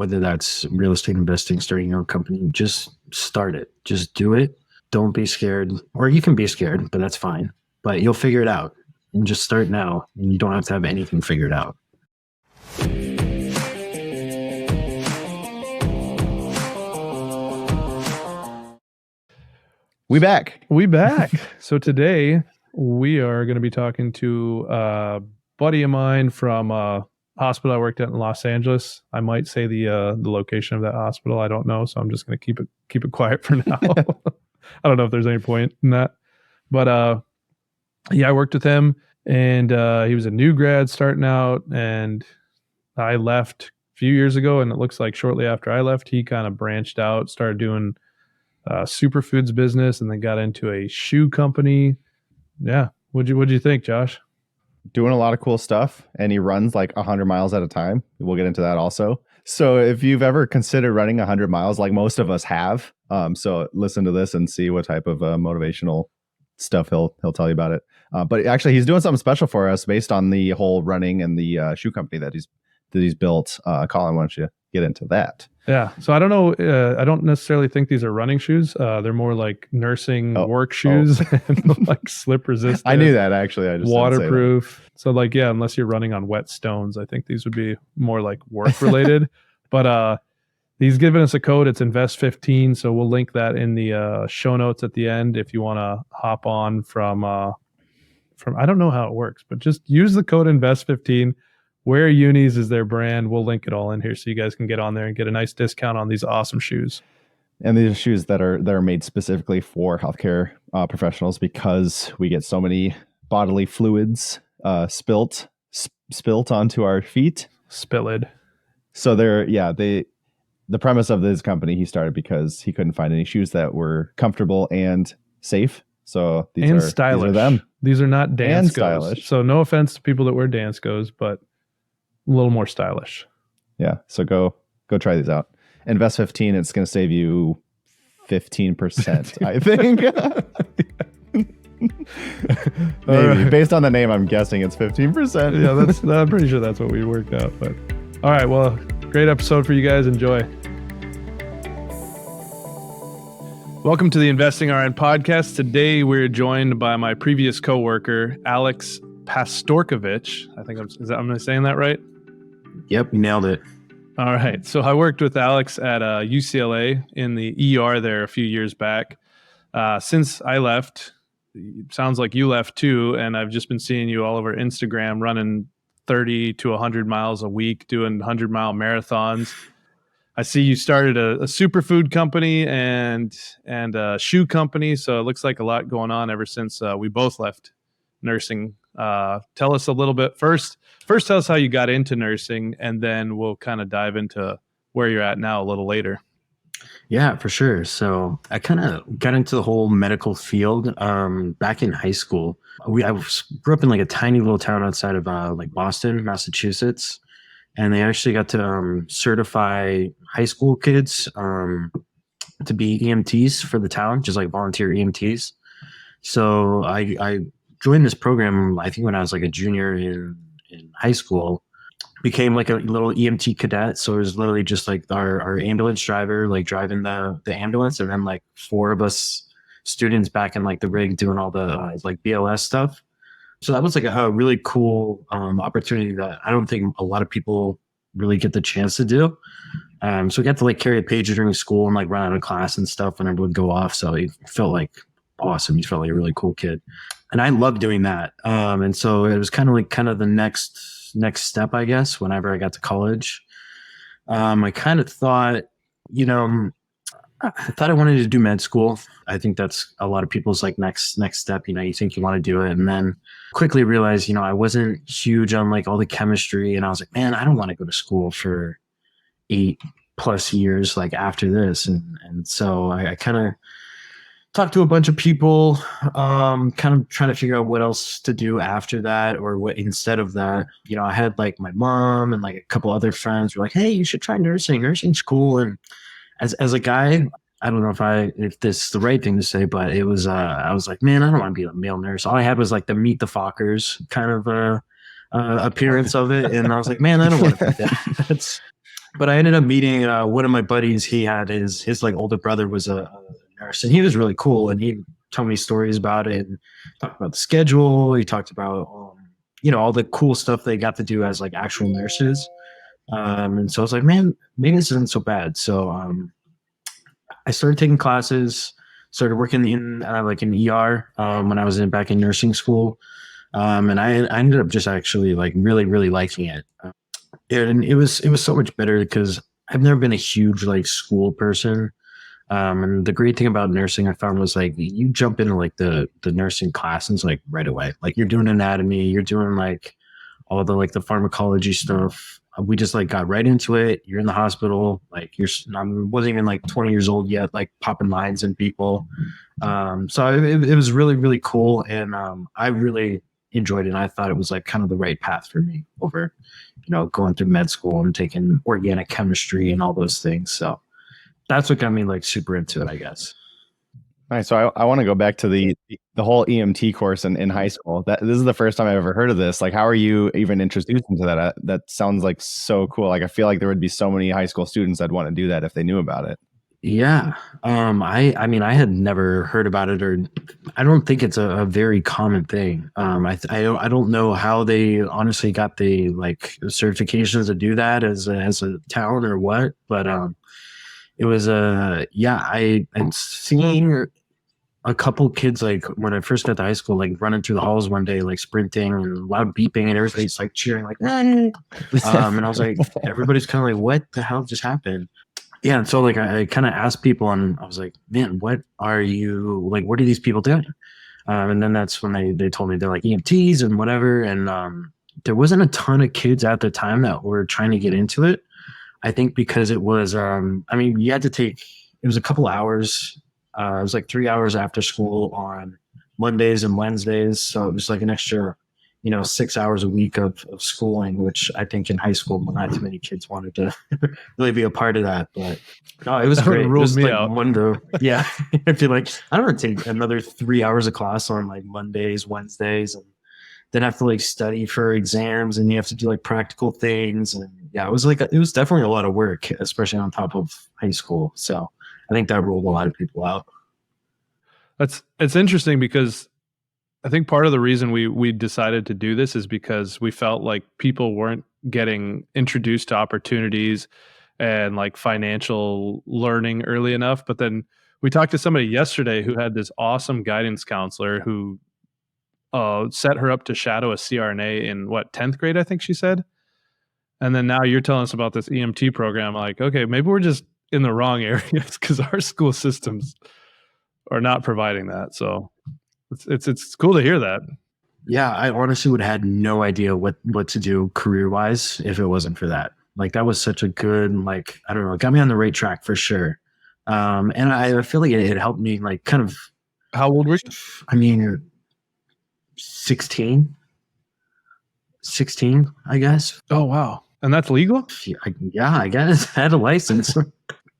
whether that's real estate investing, starting your own company, just start it. Just do it. Don't be scared, or you can be scared, but that's fine. But you'll figure it out, and just start now. And you don't have to have anything figured out. We back. So today we are going to be talking to a buddy of mine from a hospital I worked at in Los Angeles. I might say the location of that hospital. I don't know, so I'm just going to keep it quiet for now. I don't know if there's any point in that, but I worked with him, and he was a new grad starting out, and I left a few years ago, and it looks like shortly after I left, he kind of branched out, started doing Superfoods business, and then got into a shoe company. Yeah. What'd you think, Josh? Doing a lot of cool stuff, and he runs like 100 miles at a time. We'll get into that also. So if you've ever considered running 100 miles, like most of us have, so listen to this and see what type of motivational stuff he'll tell you about it. But actually, he's doing something special for us based on the whole running and the shoe company that he's built. Colin, why don't you get into that? Yeah. So I don't know. I don't necessarily think these are running shoes. They're more like nursing work shoes and like slip resistant. I knew that actually. I just waterproof. So like, yeah, unless you're running on wet stones, I think these would be more like work related. But he's given us a code. It's invest15. So we'll link that in the show notes at the end if you want to hop on from. I don't know how it works, but just use the code invest15. Where Unis is their brand. We'll link it all in here so you guys can get on there and get a nice discount on these awesome shoes. And these are shoes that are made specifically for healthcare professionals, because we get so many bodily fluids spilt onto our feet. Spilled. So the premise of this company he started because he couldn't find any shoes that were comfortable and safe. So these are stylish. These are them. These are not Danskos. And stylish. So no offense to people that wear Danskos, but a little more stylish. Yeah. So go try these out. Invest 15. It's going to save you 15%, I think. Maybe. Right. Based on the name, I'm guessing it's 15%. Yeah, I'm pretty sure that's what we worked out. But all right. Well, great episode for you guys. Enjoy. Welcome to the Investing RN podcast. Today we're joined by my previous coworker, Alex Pastorkovich. I think I'm saying that right? Yep, you nailed it. All right. So I worked with Alex at UCLA in the ER there a few years back. Since I left, it sounds like you left too, and I've just been seeing you all over Instagram running 30 to 100 miles a week, doing 100-mile marathons. I see you started a superfood company and a shoe company, so it looks like a lot going on ever since we both left nursing. Tell us a little bit. First tell us how you got into nursing, and then we'll kind of dive into where you're at now a little later. Yeah, for sure. So I kind of got into the whole medical field back in high school. I grew up in like a tiny little town outside of like Boston, Massachusetts. And they actually got to certify high school kids to be EMTs for the town, just like volunteer EMTs. So I joined this program, I think when I was like a junior in high school, became like a little EMT cadet. So it was literally just like our ambulance driver, like driving the ambulance, and then like 4 of us students back in like the rig doing all the like BLS stuff. So that was like a really cool opportunity that I don't think a lot of people really get the chance to do. So we got to like carry a pager during school and like run out of class and stuff whenever it would go off. So it felt like awesome. You felt like a really cool kid. And I loved doing that. And so it was kind of the next step, I guess, whenever I got to college. I kind of thought, I thought I wanted to do med school. I think that's a lot of people's like next step. You think you want to do it, and then quickly realized, I wasn't huge on like all the chemistry, and I was like, man, I don't want to go to school for 8+ years like after this, and so I kind of talked to a bunch of people, kind of trying to figure out what else to do after that, or what instead of that. I had like my mom and like a couple other friends were like, hey, you should try nursing. Nursing's cool. And as a guy, I don't know if this is the right thing to say, but it was, I was like, man, I don't want to be a male nurse. All I had was like the Meet the Fockers kind of appearance of it. And I was like, man, I don't want to be that. But I ended up meeting one of my buddies. He had his like older brother was a nurse, and he was really cool. And he told me stories about it, and talked about the schedule. He talked about all the cool stuff they got to do as like actual nurses. And so I was like, man, maybe this isn't so bad. So I started taking classes, started working in like an ER when I was back in nursing school. And I ended up just actually like really, really liking it. And it was so much better because I've never been a huge like school person. And the great thing about nursing I found was like you jump into like the nursing classes like right away. Like you're doing anatomy, you're doing like all the like the pharmacology stuff. We just like got right into it. You're in the hospital, like I wasn't even like 20 years old yet, like popping lines in people. So it was really, really cool. And I really enjoyed it. And I thought it was like kind of the right path for me over, going through med school and taking organic chemistry and all those things. So that's what got me like super into it, I guess. Nice. So I want to go back to the whole EMT course in high school. This is the first time I've ever heard of this. Like, how are you even introduced into that? That sounds like so cool. Like, I feel like there would be so many high school students that'd want to do that if they knew about it. Yeah. I mean, I had never heard about it, or I don't think it's a very common thing. I don't know how they honestly got the like certifications to do that as a town or what, but it was I'd seen a couple kids like when I first got to high school, like running through the halls one day, like sprinting and loud beeping, and everybody's like cheering, like, and I was like, everybody's kind of like, what the hell just happened? Yeah, and so like I kind of asked people, and I was like, man, what are these people doing? And then that's when they told me they're like EMTs and whatever, and there wasn't a ton of kids at the time that were trying to get into it. I think because it was, you had to take, it was a couple hours. It was like 3 hours after school on Mondays and Wednesdays. So it was like an extra, 6 hours a week of schooling, which I think in high school, not too many kids wanted to really be a part of that. But no, it was That great. It ruled was me like out. yeah. I feel like I don't want to take another 3 hours of class on like Mondays, Wednesdays, and then have to like study for exams, and you have to do like practical things. And yeah, it was definitely a lot of work, especially on top of high school. So I think that ruled a lot of people out. It's interesting because I think part of the reason we decided to do this is because we felt like people weren't getting introduced to opportunities and like financial learning early enough. But then we talked to somebody yesterday who had this awesome guidance counselor who set her up to shadow a CRNA in 10th grade, I think she said. And then now you're telling us about this EMT program. Like, okay, maybe we're just in the wrong areas because our school systems are not providing that. So it's cool to hear that. Yeah, I honestly would have had no idea what to do career wise if it wasn't for that. Like that was such a good, like, I don't know, it got me on the right track for sure. And I feel like it helped me like kind of. How old were you? I mean, 16, I guess. Oh, wow. And that's legal? Yeah, I guess I had a license.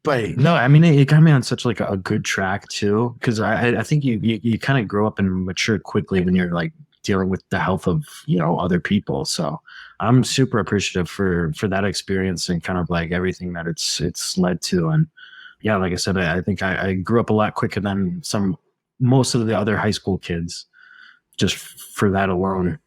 But no, I mean, it got me on such like a good track too, because I think you kind of grow up and mature quickly when you're like dealing with the health of other people. So I'm super appreciative for that experience and kind of like everything that it's led to. And yeah, like I said, I think I grew up a lot quicker than most of the other high school kids, just for that alone.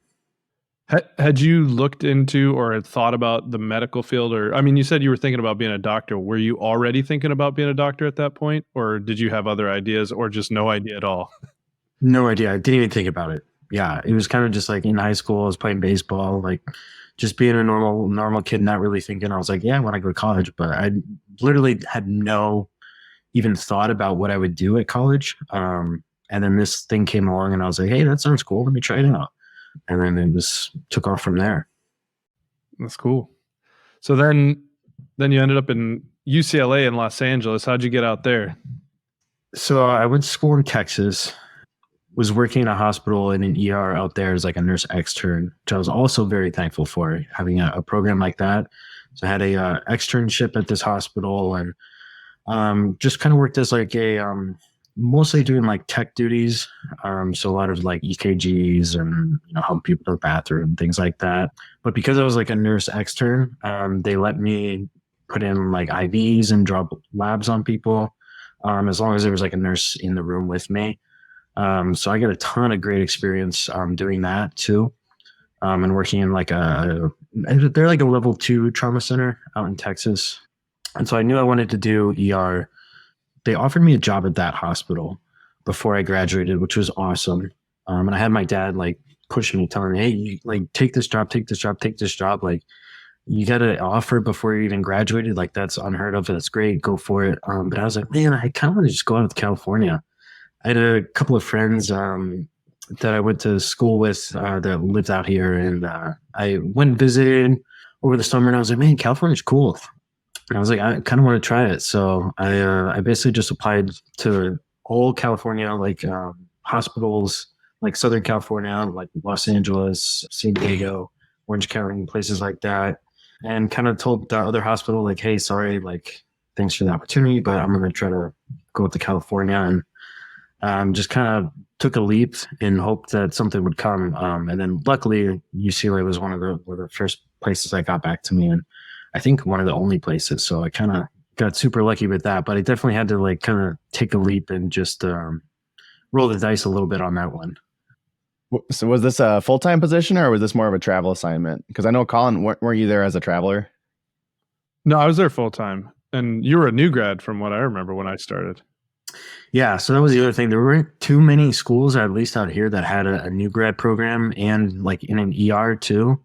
Had you looked into or had thought about the medical field? Or, I mean, you said you were thinking about being a doctor. Were you already thinking about being a doctor at that point? Or did you have other ideas or just no idea at all? No idea. I didn't even think about it. Yeah, it was kind of just like in high school, I was playing baseball, like just being a normal kid, not really thinking. I was like, yeah, I want to go to college, but I literally had no even thought about what I would do at college. And then this thing came along, and I was like, hey, that sounds cool. Let me try it out. And then it just took off from there. That's cool. So then you ended up in UCLA in Los Angeles. How'd you get out there? So I went to school in Texas, was working in a hospital in an ER out there as like a nurse extern, which I was also very thankful for, having a program like that. So I had a externship at this hospital, and just kind of worked as like mostly doing like tech duties. So a lot of like EKGs and help people to the bathroom, things like that. But because I was like a nurse extern, they let me put in like IVs and drop labs on people, as long as there was like a nurse in the room with me. So I got a ton of great experience doing that too, and working in like they're like a level 2 trauma center out in Texas. And so I knew I wanted to do ER. They offered me a job at that hospital before I graduated, which was awesome. And I had my dad like pushing me, telling me, "Hey, like take this job, take this job, take this job. Like you got to offer before you even graduated. Like that's unheard of. That's great. Go for it." But I was like, man, I kind of want to just go out to California. I had a couple of friends that I went to school with that lived out here, and I went and visited over the summer. And I was like, man, California's cool. And I was like, I kind of want to try it. So I basically just applied to all California, like hospitals, like Southern California, like Los Angeles, San Diego, Orange County, places like that, and kind of told the other hospital, like, hey, sorry, like, thanks for the opportunity, but I'm going to try to go to California. And just kind of took a leap and hoped that something would come. And then luckily, UCLA was one of the first places that got back to me. And I think one of the only places. So I kind of got super lucky with that, but I definitely had to like kind of take a leap and just roll the dice a little bit on that one. So was this a full-time position or was this more of a travel assignment? Because I know, Colin, were you there as a traveler? No, I was there full time. And you were a new grad from what I remember when I started. Yeah, so that was the other thing. There weren't too many schools, at least out here, that had a new grad program and like in an ER too.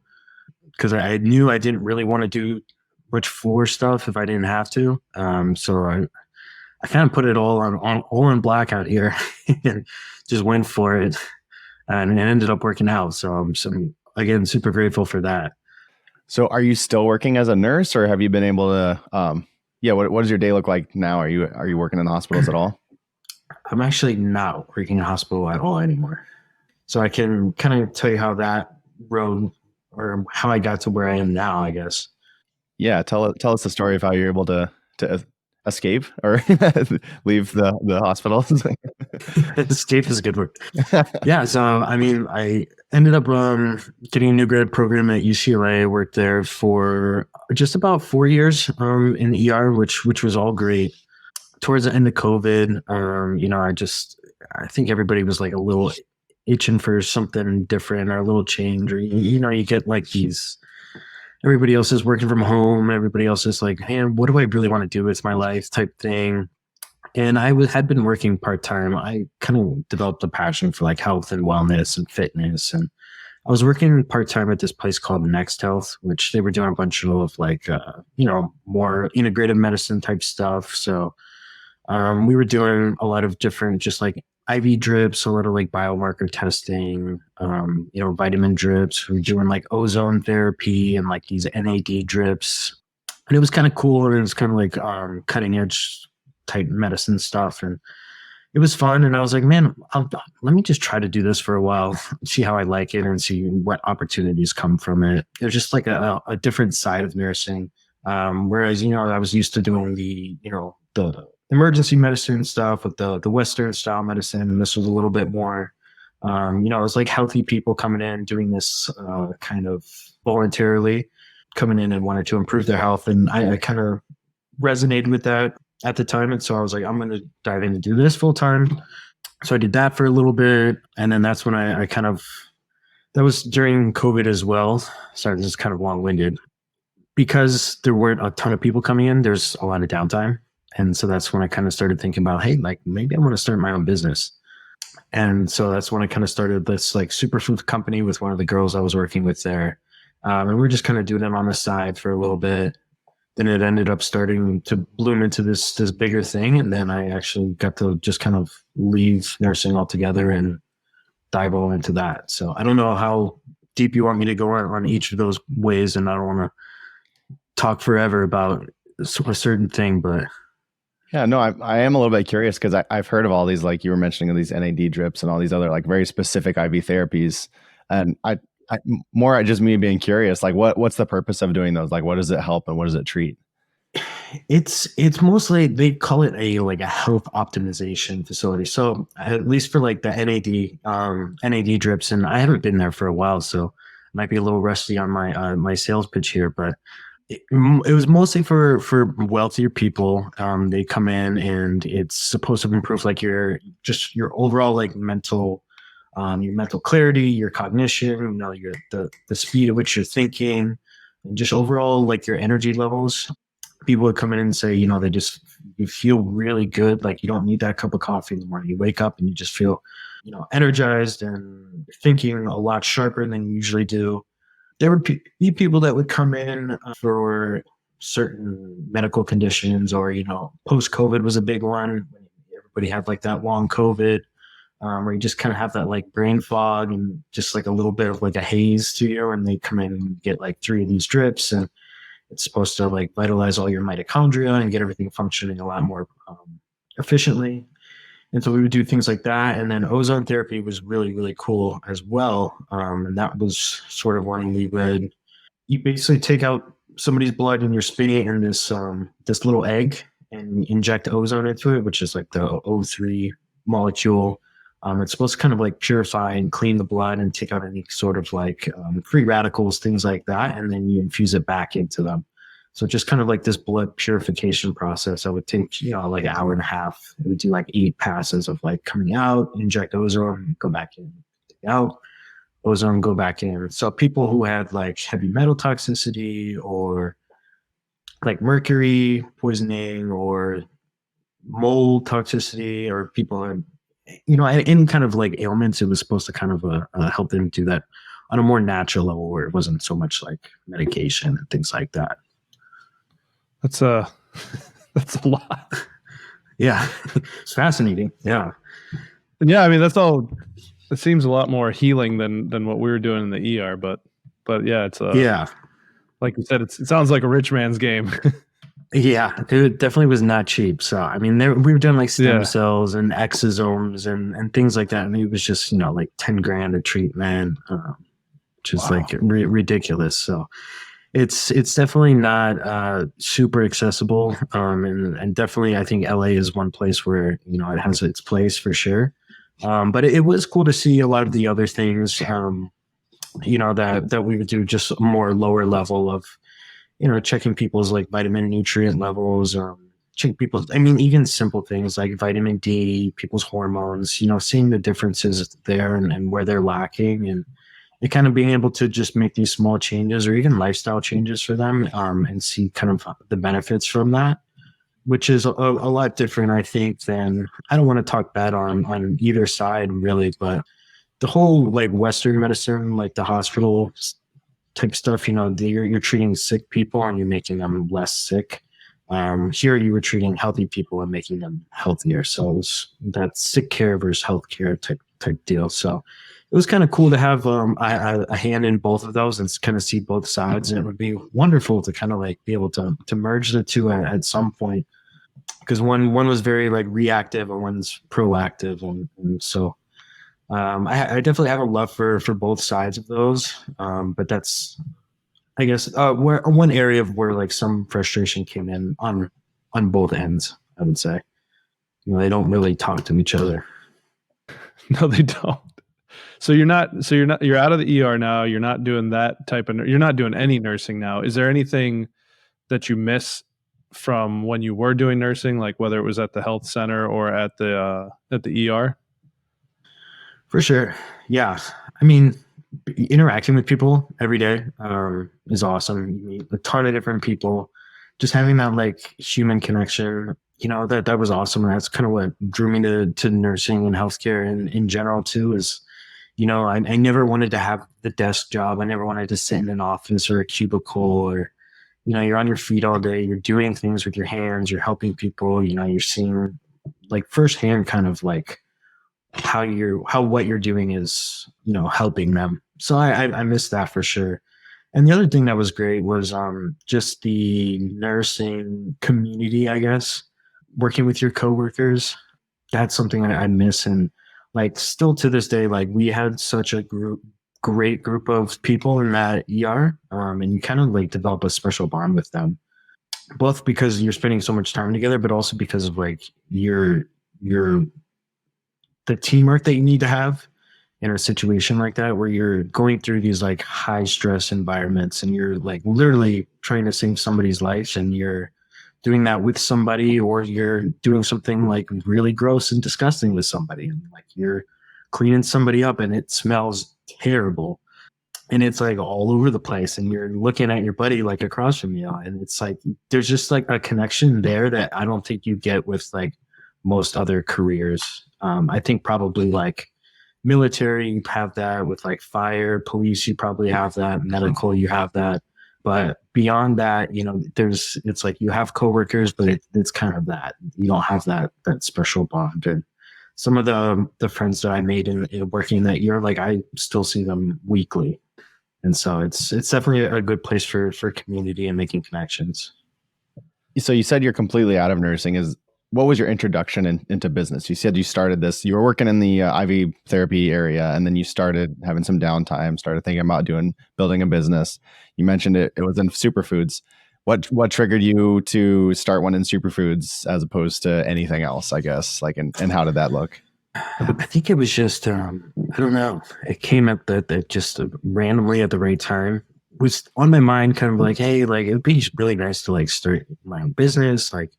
Because I knew I didn't really want to do much floor stuff if I didn't have to. So I kind of put it all in black out here and just went for it. And it ended up working out. So I'm again super grateful for that. So are you still working as a nurse, or have you been able to what does your day look like now? Are you working in hospitals at all? I'm actually not working in a hospital at all anymore. So I can kind of tell you how that road, or how I got to where I am now, I guess. Yeah, tell us the story of how you're able to escape or leave the hospital. Escape is a good word. Yeah, so I mean, I ended up getting a new grad program at UCLA. I worked there for just about 4 years in ER, which was all great. Towards the end of COVID, I think everybody was like a little itching for something different or a little change, or you get like these. Everybody else is working from home. Everybody else is like, man, what do I really want to do with my life type thing. And I had been working part-time. I kind of developed a passion for like health and wellness and fitness. And I was working part-time at this place called Next Health, which they were doing a bunch of like, more integrative medicine type stuff. So we were doing a lot of different, just like IV drips, a lot of like biomarker testing, vitamin drips. We were doing like ozone therapy and like these NAD drips. And it was kind of cool. And it was kind of like cutting edge type medicine stuff. And it was fun. And I was like, man, let me just try to do this for a while, see how I like it and see what opportunities come from it. It was just like a different side of nursing. Whereas, I was used to doing the emergency medicine stuff with the Western style medicine. And this was a little bit more, it was like healthy people coming in doing this kind of voluntarily coming in and wanted to improve their health. And I kind of resonated with that at the time. And so I was like, I'm going to dive in and do this full time. So I did that for a little bit. And then that's when I that was during COVID as well. Sorry, this is kind of long winded. Because there weren't a ton of people coming in, there's a lot of downtime. And so that's when I kind of started thinking about, hey, like maybe I want to start my own business. And so that's when I kind of started this like Superfood company with one of the girls I was working with there. And we were just kind of doing it on the side for a little bit. Then it ended up starting to bloom into this bigger thing. And then I actually got to just kind of leave nursing altogether and dive all into that. So I don't know how deep you want me to go on each of those ways. And I don't want to talk forever about a certain thing, but... Yeah, no, I am a little bit curious because I've heard of all these, like you were mentioning, these NAD drips and all these other like very specific IV therapies. And I more just me being curious, like what's the purpose of doing those? Like, what does it help and what does it treat? It's mostly, they call it a health optimization facility. So at least for like the NAD drips, and I haven't been there for a while, so I might be a little rusty on my sales pitch here, but it was mostly for wealthier people. They come in and it's supposed to improve like your overall like your mental clarity, your cognition, your the speed at which you're thinking, and just overall like your energy levels. People would come in and say, they just you feel really good. Like you don't need that cup of coffee in the morning. You wake up and you just feel, energized and thinking a lot sharper than you usually do. There would be people that would come in for certain medical conditions, or post COVID was a big one. Everybody had like that long COVID, where you just kind of have that like brain fog and just like a little bit of like a haze to you. And they come in and get like 3 of these drips, and it's supposed to like vitalize all your mitochondria and get everything functioning a lot more efficiently. And so we would do things like that. And then ozone therapy was really, really cool as well. And that was sort of when you basically take out somebody's blood and you're spitting it in this little egg and inject ozone into it, which is like the O3 molecule. It's supposed to kind of like purify and clean the blood and take out any sort of like free radicals, things like that. And then you infuse it back into them. So just kind of like this blood purification process. I would take, like an hour and a half. It would do like 8 passes of like coming out, inject ozone, go back in, take out, ozone, go back in. So people who had like heavy metal toxicity or like mercury poisoning or mold toxicity, or people in, any kind of like ailments, it was supposed to kind of help them do that on a more natural level where it wasn't so much like medication and things like that. That's a lot. Yeah. It's fascinating. Yeah. Yeah. I mean, that's all. It seems a lot more healing than what we were doing in the ER, but yeah, it's yeah. Like you said, it sounds like a rich man's game. Yeah, it definitely was not cheap. So, I mean, we were doing like stem cells and exosomes and things like that. And it was just, like 10 grand a treatment, which is like ridiculous. So it's definitely not super accessible. And definitely, I think LA is one place where, it has its place for sure. But it was cool to see a lot of the other things, that we would do, just a more lower level of, checking people's like vitamin nutrient levels, check people's, even simple things like vitamin D, people's hormones, seeing the differences there and where they're lacking, and kind of being able to just make these small changes or even lifestyle changes for them, and see kind of the benefits from that, which is a lot different, I think, than, I don't want to talk bad on either side really, but the whole like Western medicine, like the hospital type stuff, you're treating sick people and you're making them less sick. Here you were treating healthy people and making them healthier. So it was that sick care versus health care type deal. So it was kind of cool to have a hand in both of those and kind of see both sides. And it would be wonderful to kind of like be able to merge the two at some point, because one was very like reactive and one's proactive. And so I definitely have a love for both sides of those. But that's, I guess, where one area of where like some frustration came in on both ends, I would say. They don't really talk to each other. No, they don't. So you're out of the ER now. You're not doing that type of, you're not doing any nursing now. Is there anything that you miss from when you were doing nursing, like whether it was at the health center or at the ER? For sure. Yeah. Interacting with people every day is awesome. You meet a ton of different people. Just having that like human connection, that was awesome. And that's kind of what drew me to nursing and healthcare in general too, is, I never wanted to have the desk job. I never wanted to sit in an office or a cubicle, or, you're on your feet all day. You're doing things with your hands. You're helping people. You're seeing like firsthand kind of like how what you're doing is, helping them. So I miss that for sure. And the other thing that was great was just the nursing community, I guess, working with your coworkers. That's something I miss. And like still to this day, like we had such a great group of people in that ER, and you kind of like develop a special bond with them, both because you're spending so much time together, but also because of like the teamwork that you need to have in a situation like that where you're going through these like high stress environments and you're like literally trying to save somebody's life, and you're doing that with somebody, or you're doing something like really gross and disgusting with somebody, and like you're cleaning somebody up and it smells terrible and it's like all over the place, and you're looking at your buddy like across from you, and it's like there's just like a connection there that I don't think you get with like most other careers. I think probably like military, you have that. With like fire, police, you probably have that. Medical, you have that. But beyond that, it's like you have coworkers, but it's kind of that. You don't have that special bond. And some of the friends that I made in working that year, like I still see them weekly. And so it's definitely a good place for community and making connections. So you said you're completely out of nursing. What was your introduction into business? You said you started this, you were working in the IV therapy area, and then you started having some downtime, started thinking about building a business. You mentioned it was in superfoods. What triggered you to start one in superfoods as opposed to anything else, I guess? Like, and how did that look? I think it was just, I don't know. It came at just randomly at the right time. It was on my mind, kind of like, hey, like it'd be really nice to like start my own business. Like,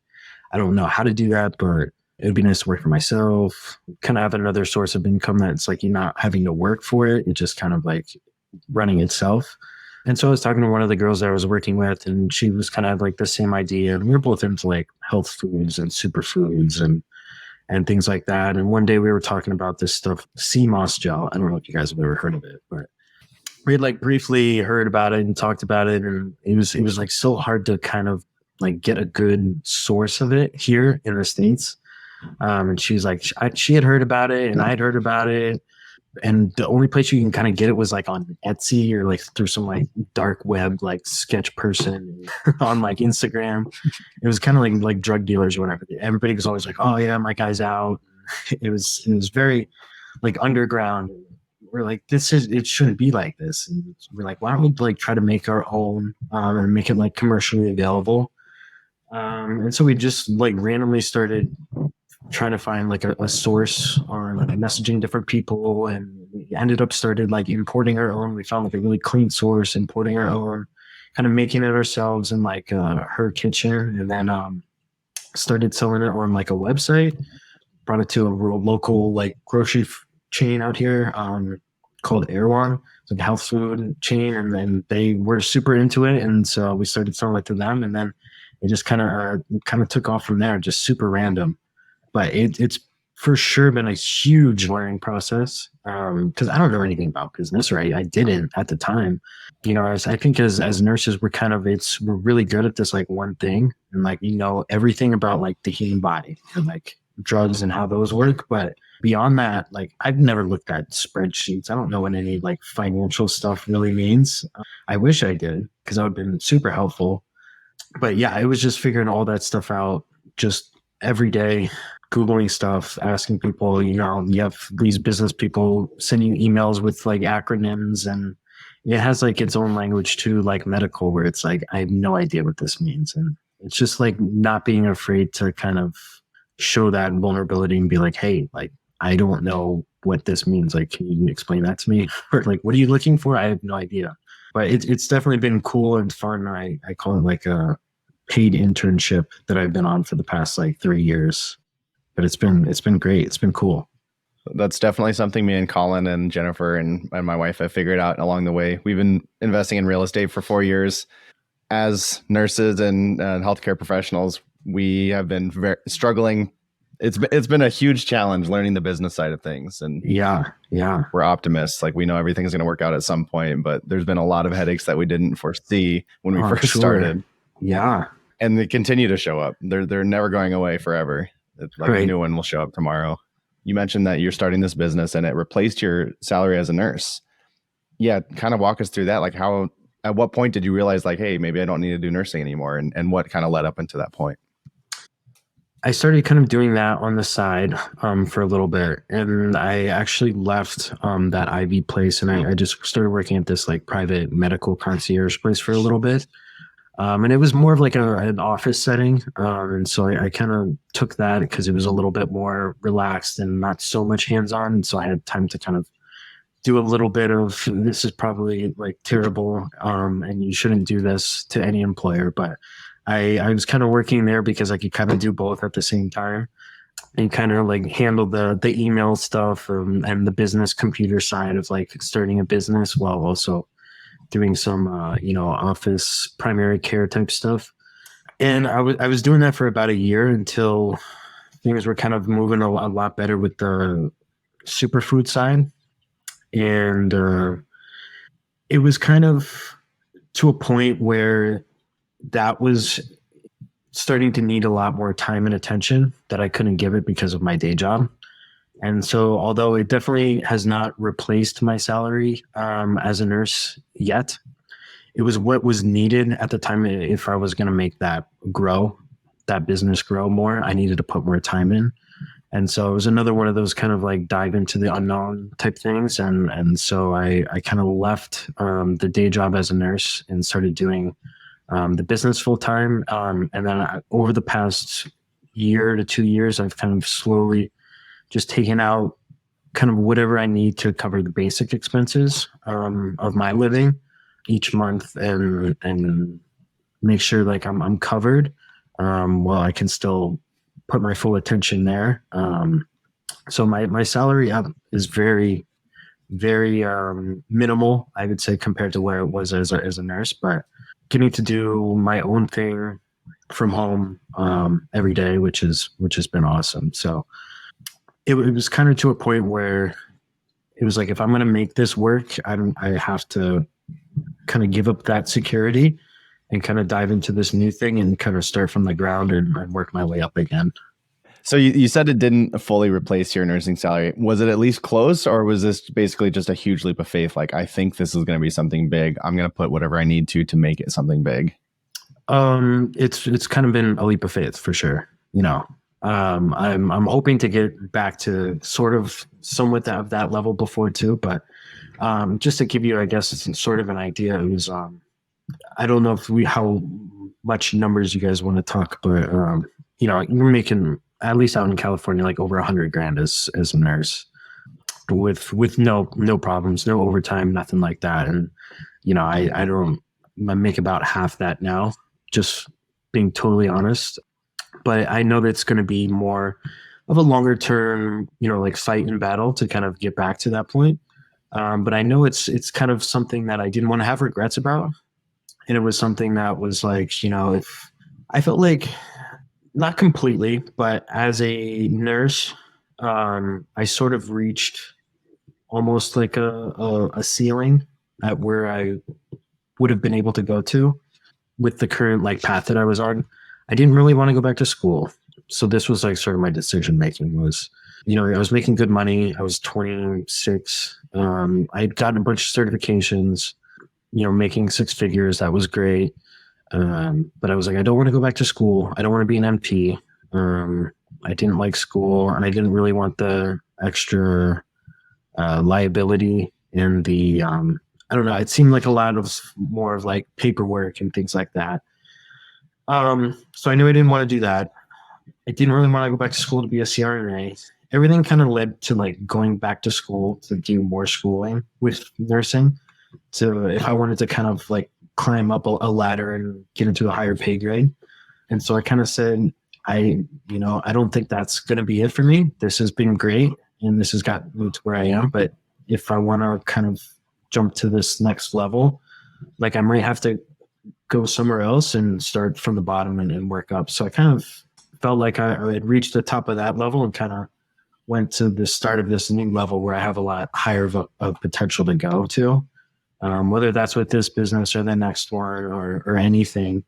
I don't know how to do that, but it would be nice to work for myself, kind of have another source of income that's like you're not having to work for it. It's just kind of like running itself. And so I was talking to one of the girls that I was working with, and she was kind of like the same idea. And we were both into like health foods and superfoods and things like that. And one day we were talking about this stuff, sea moss gel. I don't know if you guys have ever heard of it, but we had like briefly heard about it and talked about it. And it was like so hard to kind of like get a good source of it here in the States. And she was like, she had heard about it and I'd heard about it. And the only place you can kind of get it was like on Etsy or like through some like dark web, like sketch person on like Instagram. It was kind of like drug dealers or whatever. Everybody was always like, oh yeah, my guy's out. It was very like underground. We're like, it shouldn't be like this. And we're like, why don't we like try to make our own and make it like commercially available? And so we just like randomly started trying to find like a source or like messaging different people, and we ended up started like importing our own. We found like a really clean source, importing our own, kind of making it ourselves in like her kitchen, and then started selling it on like a website. Brought it to a real local like grocery chain out here called Erewhon. It's like a health food chain, and then they were super into it, and so we started selling it to them, and then it just kind of took off from there, just super random. But it's for sure been a huge learning process because I don't know anything about business, or I didn't at the time. I think as nurses, we're really good at this like one thing, and like everything about like the human body and like drugs and how those work. But beyond that, like I've never looked at spreadsheets. I don't know what any like financial stuff really means. I wish I did, because that would have been super helpful. But yeah, it was just figuring all that stuff out just every day. Googling stuff, asking people, you have these business people sending you emails with like acronyms, and it has like its own language too, like medical, where it's like, I have no idea what this means. And it's just like not being afraid to kind of show that vulnerability and be like, hey, like, I don't know what this means. Like, can you explain that to me? Or like, what are you looking for? I have no idea. But it's definitely been cool and fun. I call it like a paid internship that I've been on for the past like 3 years. But it's been great. It's been cool. That's definitely something me and Colin and Jennifer and my wife have figured out along the way. We've been investing in real estate for 4 years. As nurses and healthcare professionals, we have been struggling. It's been a huge challenge learning the business side of things. And yeah, we're optimists. Like, we know everything's going to work out at some point, but there's been a lot of headaches that we didn't foresee when we first started. Yeah. And they continue to show up. They're never going away forever. It's like a new one will show up tomorrow. You mentioned that you're starting this business and it replaced your salary as a nurse. Yeah. Kind of walk us through that. Like, at what point did you realize like, hey, maybe I don't need to do nursing anymore? And what kind of led up into that point? I started kind of doing that on the side for a little bit. And I actually left that IV place, and I just started working at this like private medical concierge place for a little bit. And it was more of like an office setting. And so I kind of took that because it was a little bit more relaxed and not so much hands-on. And so I had time to kind of do a little bit of this is probably like terrible, and you shouldn't do this to any employer. But I was kind of working there because I could kind of do both at the same time and kind of like handle the email stuff and the business computer side of like starting a business while also doing some office primary care type stuff. And I was doing that for about a year until things were kind of moving a lot better with the Superfood side. And it was kind of to a point where that was starting to need a lot more time and attention that I couldn't give it because of my day job. And so, although it definitely has not replaced my salary as a nurse yet, it was what was needed at the time. If I was going to make that business grow more, I needed to put more time in. And so it was another one of those kind of like dive into the unknown type things. And so I kind of left the day job as a nurse and started doing the business full time. And then over the past year to 2 years, I've kind of slowly just taken out kind of whatever I need to cover the basic expenses of my living each month and make sure like I'm covered while I can still put my full attention there. So my salary is very, very minimal, I would say, compared to where it was as a nurse, but getting to do my own thing from home every day, which has been awesome. So it was kind of to a point where it was like, if I'm going to make this work, I have to kind of give up that security and kind of dive into this new thing and kind of start from the ground and work my way up again. So you said it didn't fully replace your nursing salary. Was it at least close, or was this basically just a huge leap of faith? Like, I think this is going to be something big. I'm going to put whatever I need to make it something big. It's kind of been a leap of faith for sure. I'm hoping to get back to sort of somewhat of that level before too, but just to give you, I guess, it's sort of an idea. It was I don't know how much numbers you guys want to talk, but you're making, at least out in California, like over $100,000 as a nurse with no problems, no overtime, nothing like that. And I make about half that now, just being totally honest. But I know that it's going to be more of a longer term, like fight and battle to kind of get back to that point. But I know it's kind of something that I didn't want to have regrets about. And it was something that was like, if I felt like, not completely, but as a nurse, I sort of reached almost like a ceiling at where I would have been able to go to with the current like path that I was on. I didn't really want to go back to school. So this was like sort of my decision making was, I was making good money. I was 26. I had gotten a bunch of certifications, making six figures. That was great. But I was like, I don't want to go back to school. I don't want to be an MP. I didn't like school, and I didn't really want the extra liability and the, I don't know. It seemed like a lot of more of like paperwork and things like that. So I knew I didn't want to do that. I didn't really want to go back to school to be a CRNA. Everything kind of led to like going back to school to do more schooling with nursing. So if I wanted to kind of like climb up a ladder and get into a higher pay grade. And so I kind of said, I don't think that's going to be it for me. This has been great. And this has got me to where I am. But if I want to kind of jump to this next level, like I might have to go somewhere else and start from the bottom and work up. So I kind of felt like I had reached the top of that level and kind of went to the start of this new level where I have a lot higher of potential to go to, whether that's with this business or the next one or anything.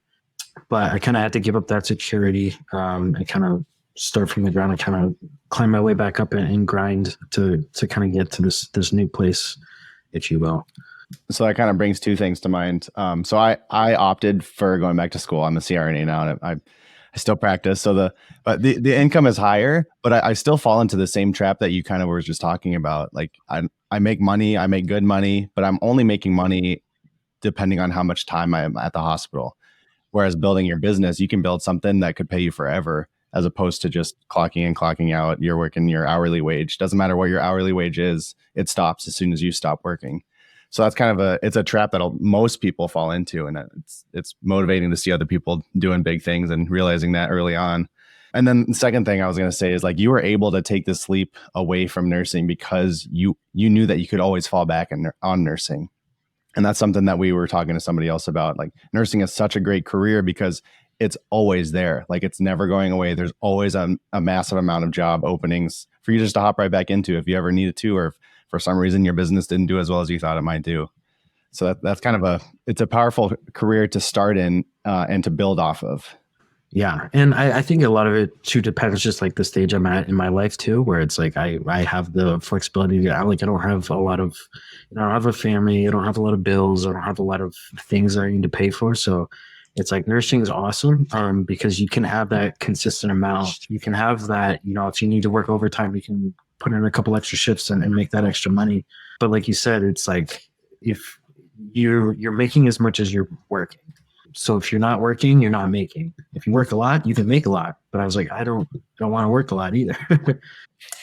But I kind of had to give up that security and kind of start from the ground and kind of climb my way back up and grind to kind of get to this new place, if you will. So that kind of brings two things to mind. So I opted for going back to school. I'm a CRNA now, and I still practice. So the income is higher, but I still fall into the same trap that you kind of were just talking about. Like I make money, I make good money, but I'm only making money depending on how much time I am at the hospital. Whereas building your business, you can build something that could pay you forever. as opposed to just clocking in, clocking out. You're working your hourly wage. Doesn't matter what your hourly wage is, it stops as soon as you stop working. So that's kind of it's a trap that most people fall into, and it's motivating to see other people doing big things and realizing that early on. And then the second thing I was going to say is, like, you were able to take this leap away from nursing because you knew that you could always fall back on nursing. And that's something that we were talking to somebody else about. Like, nursing is such a great career because it's always there. Like, it's never going away. There's always a massive amount of job openings for you just to hop right back into if you ever needed to, or if for some reason your business didn't do as well as you thought it might do. So that's kind of it's a powerful career to start in and to build off of. Yeah. And I think a lot of it too depends just like the stage I'm at in my life too, where it's like I have the flexibility. I don't have a lot of, I don't have a family. I don't have a lot of bills. I don't have a lot of things that I need to pay for. So it's like nursing is awesome because you can have that consistent amount. You can have that, if you need to work overtime, you can put in a couple extra shifts and make that extra money. But like you said, it's like if you're making as much as you're working. So if you're not working, you're not making. If you work a lot, you can make a lot. But I was like, I don't want to work a lot either.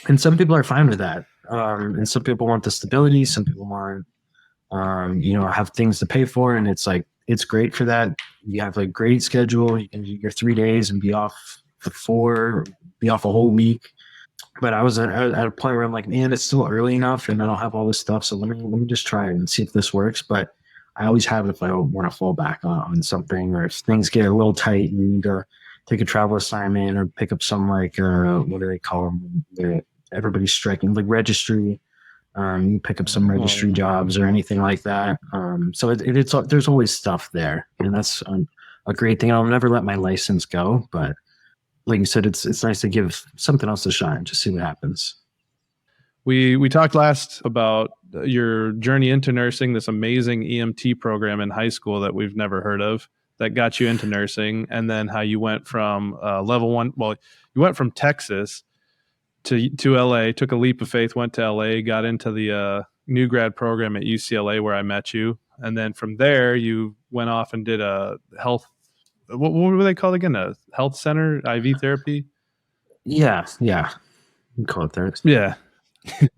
And some people are fine with that. And some people want the stability. Some people want, have things to pay for. And it's like, it's great for that. You have a great schedule. You can do your 3 days and be off for 4, be off a whole week. But I was at a point where I'm like, man, it's still early enough and I don't have all this stuff. So let me just try it and see if this works. But I always have it if I want to fall back on something, or if things get a little tight and you need to take a travel assignment or pick up some like, what do they call them? Everybody's striking, like registry. You pick up some registry jobs or anything like that. So there's always stuff there. And that's a great thing. I'll never let my license go. But like you said, it's nice to give something else a shot, just see what happens. We talked last about your journey into nursing, this amazing EMT program in high school that we've never heard of that got you into nursing, and then how you went from level 1. Well, you went from Texas to LA, took a leap of faith, went to LA, got into the new grad program at UCLA where I met you, and then from there you went off and did a health. What were they called again? A health center, IV therapy. Yeah. You can call it that. Yeah.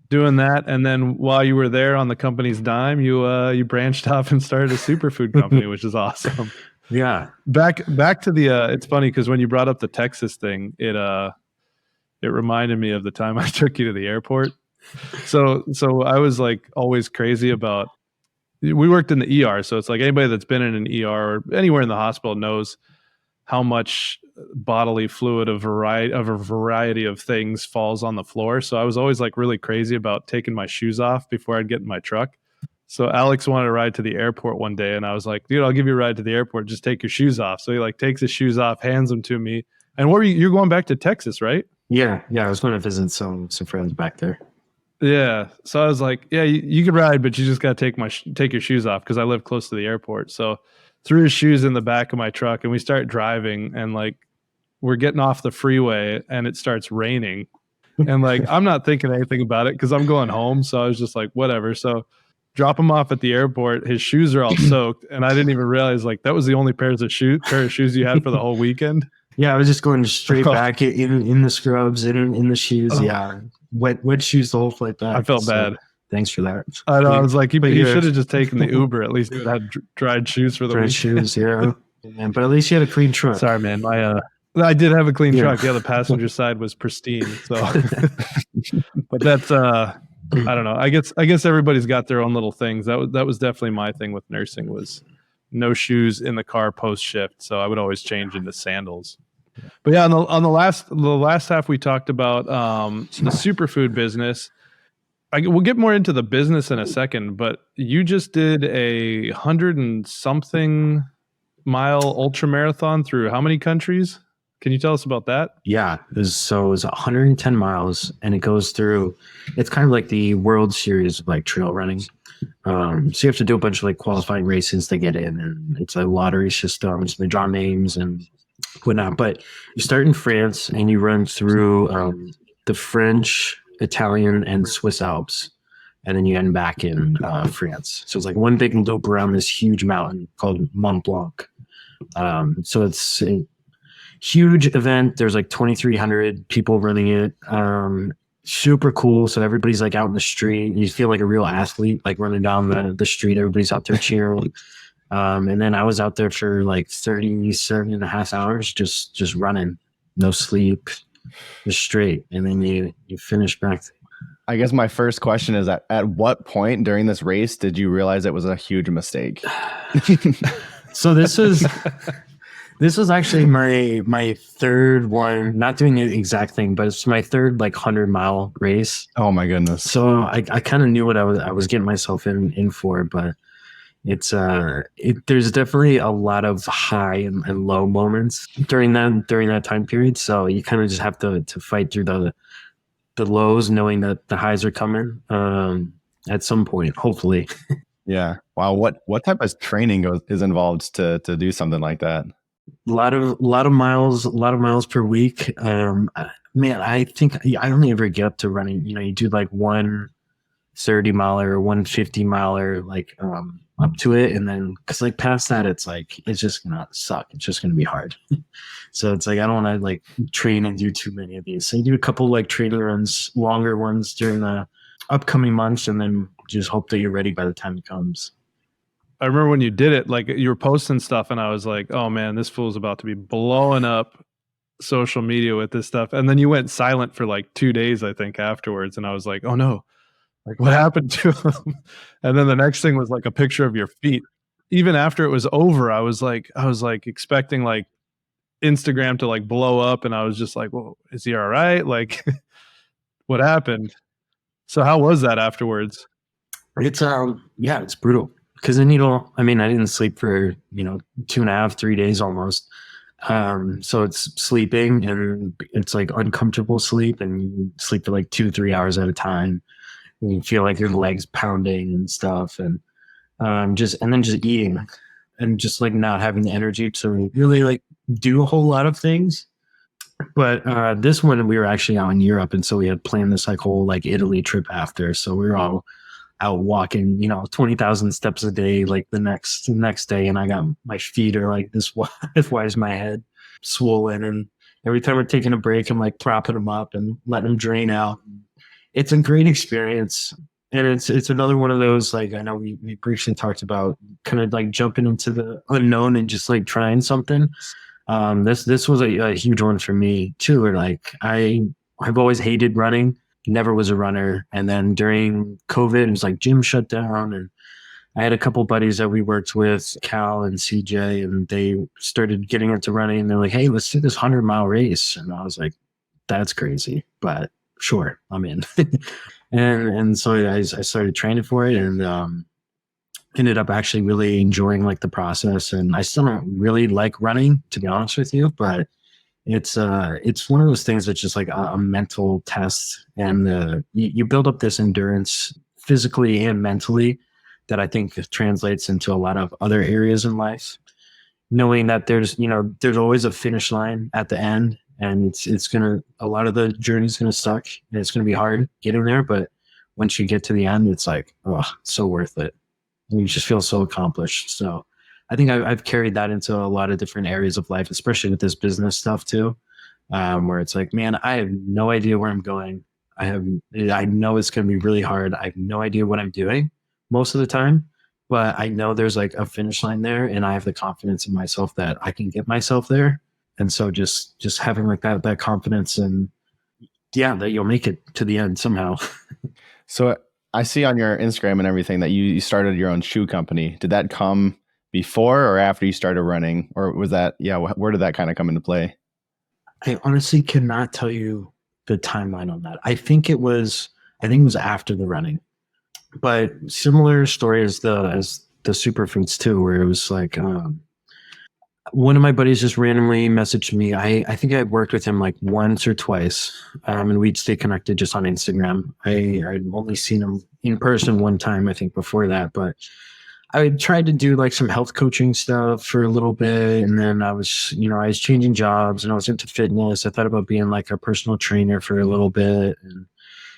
Doing that, and then while you were there on the company's dime, you branched off and started a superfood company, which is awesome. Yeah. Back to the it's funny because when you brought up the Texas thing, it reminded me of the time I took you to the airport. So I was like always crazy about. We worked in the ER, so it's like anybody that's been in an ER or anywhere in the hospital knows how much bodily fluid of a variety of things falls on the floor. So I was always like really crazy about taking my shoes off before I'd get in my truck. So Alex wanted to ride to the airport one day, and I was like, dude, I'll give you a ride to the airport. Just take your shoes off. So he like takes his shoes off, hands them to me. And you're going back to Texas, right? Yeah. I was going to visit some friends back there. Yeah. So I was like, yeah, you can ride, but you just got to take your shoes off because I live close to the airport. So threw his shoes in the back of my truck, and we start driving, and like we're getting off the freeway and it starts raining, and like I'm not thinking anything about it because I'm going home. So I was just like, whatever. So drop him off at the airport. His shoes are all soaked, and I didn't even realize like that was the only pair of shoes you had for the whole weekend. Yeah, I was just going straight back in the scrubs, in the shoes. Yeah, wet shoes the whole flight back. I felt bad. Thanks for that. I know. I was like, he should have just taken the Uber. At least it had dried shoes for the weekend. Shoes, yeah. But at least you had a clean truck. Sorry, man. I did have a clean truck. Yeah, the passenger side was pristine. So, but that's I don't know. I guess everybody's got their own little things. That was definitely my thing with nursing was no shoes in the car post shift. So I would always change into sandals. But yeah, on the last half we talked about the superfood business. We'll get more into the business in a second, but you just did a 100 and something mile ultramarathon through how many countries? Can you tell us about that? Yeah, it was 110 miles, and it goes through. It's kind of like the World Series of like trail running. So you have to do a bunch of like qualifying races to get in, and it's a lottery system. So they draw names and whatnot. But you start in France and you run through the French, Italian, and Swiss Alps, and then you end back in France. So it's like one big loop around this huge mountain called Mont Blanc. So huge event. There's like 2,300 people running it. Super cool. So everybody's like out in the street. You feel like a real athlete, like running down the street. Everybody's out there cheering. And then I was out there for like 37.5 hours, just running, no sleep, just straight. And then you finish back. I guess my first question is at what point during this race did you realize it was a huge mistake? So this was actually my third one, not doing the exact thing, but it's my third like 100-mile race. Oh my goodness. So I kind of knew what I was getting myself in for, but it's there's definitely a lot of high and low moments during that time period. So you kind of just have to fight through the lows, knowing that the highs are coming at some point, hopefully. Yeah. Wow. What type of training is involved to do something like that? A lot of miles per week. Man, I think I only ever get up to running. You do like 130 miler or 150 miler, like up to it, and then because like past that, it's just gonna suck. It's just gonna be hard. So it's like I don't want to like train and do too many of these. So you do a couple like training runs, longer ones during the upcoming months, and then just hope that you're ready by the time it comes. I remember when you did it, like you were posting stuff and I was like, oh man, this fool's about to be blowing up social media with this stuff. And then you went silent for like 2 days, I think, afterwards. And I was like, oh no, like what happened to him? And then the next thing was like a picture of your feet. Even after it was over, I was like expecting like Instagram to like blow up. And I was just like, well, is he all right? Like what happened? So how was that afterwards? It's it's brutal. Because then I didn't sleep for 2.5, 3 days almost. So it's sleeping and it's like uncomfortable sleep, and you sleep for like 2-3 hours at a time. And you feel like your legs pounding and stuff, and just eating and just like not having the energy to really like do a whole lot of things. But this one we were actually out in Europe, and so we had planned this like whole like Italy trip after. So we were all out walking, 20,000 steps a day, like the next day. And I got my feet are like this wide, as wide as my head, swollen. And every time we're taking a break, I'm like propping them up and letting them drain out. It's a great experience. And it's another one of those, like, I know we briefly talked about kind of like jumping into the unknown and just like trying something. This was a huge one for me too. Where like I've always hated running. Never was a runner. And then during COVID, it was like gym shut down. And I had a couple buddies that we worked with, Cal and CJ, and they started getting into running. And they're like, hey, let's do this 100-mile race. And I was like, that's crazy, but sure, I'm in. and so I started training for it, and ended up actually really enjoying like the process. And I still don't really like running, to be honest with you, but it's one of those things that's just like a mental test, and you build up this endurance physically and mentally that I think translates into a lot of other areas in life. Knowing that there's always a finish line at the end, and a lot of the journey's gonna suck and it's gonna be hard getting there, but once you get to the end, it's like, oh, so worth it, and you just feel so accomplished. So I think I've carried that into a lot of different areas of life, especially with this business stuff too, where it's like, man, I have no idea where I'm going. I know it's going to be really hard. I have no idea what I'm doing most of the time, but I know there's like a finish line there, and I have the confidence in myself that I can get myself there. And so just having like that confidence, and that you'll make it to the end somehow. So I see on your Instagram and everything that you started your own shoe company. Did that come before or after you started running, or was that, where did that kind of come into play? I honestly cannot tell you the timeline on that. I think it was after the running, but similar story as the Superfoods too, where it was like, one of my buddies just randomly messaged me. I think I had worked with him like once or twice, and we'd stay connected just on Instagram. I'd only seen him in person one time, I think, before that, but I tried to do like some health coaching stuff for a little bit. And then I was changing jobs and I was into fitness. I thought about being like a personal trainer for a little bit. And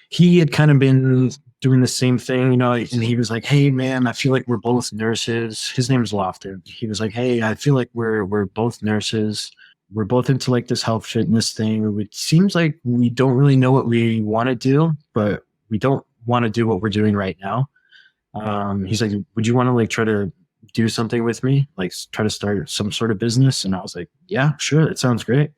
he had kind of been doing the same thing, and he was like, hey man, I feel like we're both nurses. His name's Lofton. He was like, hey, I feel like we're both nurses. we're both into like this health fitness thing. It seems like we don't really know what we want to do, but we don't want to do what we're doing right now. He's like, would you want to like try to do something with me? Like try to start some sort of business? And I was like, yeah, sure. That sounds great.